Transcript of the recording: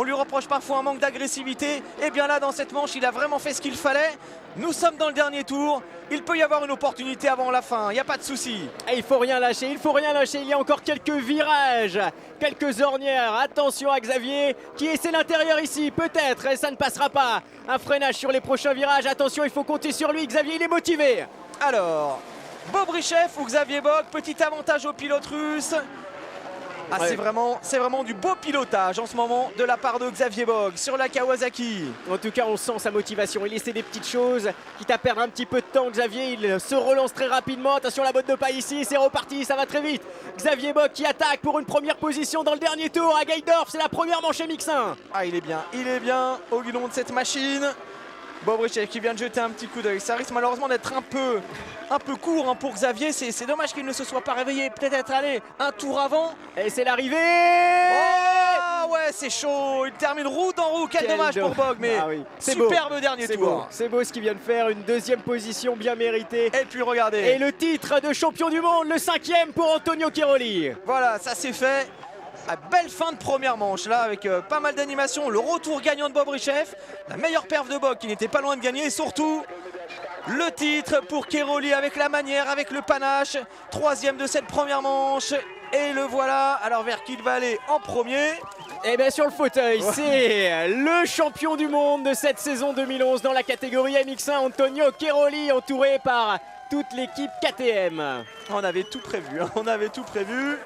On lui reproche parfois un manque d'agressivité. Et bien là, dans cette manche, il a vraiment fait ce qu'il fallait. Nous sommes dans le dernier tour. Il peut y avoir une opportunité avant la fin, il n'y a pas de souci. Et il faut rien lâcher, il faut rien lâcher. Il y a encore quelques virages, quelques ornières. Attention à Xavier qui essaie l'intérieur ici, peut-être, et ça ne passera pas. Un freinage sur les prochains virages. Attention, il faut compter sur lui. Xavier, il est motivé. Alors, Bobryshev ou Xavier Bock, petit avantage au pilote russe. Ah, Ouais. c'est vraiment du beau pilotage en ce moment de la part de Xavier Bock sur la Kawasaki. En tout cas, on sent sa motivation. Il essaie des petites choses, quitte à perdre un petit peu de temps. Xavier, il se relance très rapidement. Attention, la botte de paille ici, c'est reparti, ça va très vite. Xavier Bock qui attaque pour une première position dans le dernier tour à Gaïdorf. C'est la première manche MX1. Ah, il est bien au guidon de cette machine. Bobryshev qui vient de jeter un petit coup d'œil. Ça risque malheureusement d'être un peu court pour Xavier. C'est dommage qu'il ne se soit pas réveillé. Peut-être allé un tour avant. Et c'est l'arrivée. Oh ouais, c'est chaud. Il termine roue dans roue. Quel dommage pour Bock, mais Ah oui, c'est beau. superbe dernier C'est tour. beau. C'est beau ce qu'il vient de faire. Une deuxième position bien méritée. Et puis regardez. Et le titre de champion du monde, le 5e pour Antonio Cairoli. Voilà, ça c'est fait. Ah, belle fin de première manche là avec pas mal d'animation. Le retour gagnant de Bobryshev. La meilleure perf de Bock qui n'était pas loin de gagner. Et surtout, le titre pour Cairoli avec la manière, avec le panache. Troisième de cette première manche. Et le voilà. Alors vers qui il va aller en premier? Et bien sur le fauteuil, c'est le champion du monde de cette saison 2011 dans la catégorie MX1, Antonio Cairoli, entouré par toute l'équipe KTM. On avait tout prévu, hein. On avait tout prévu.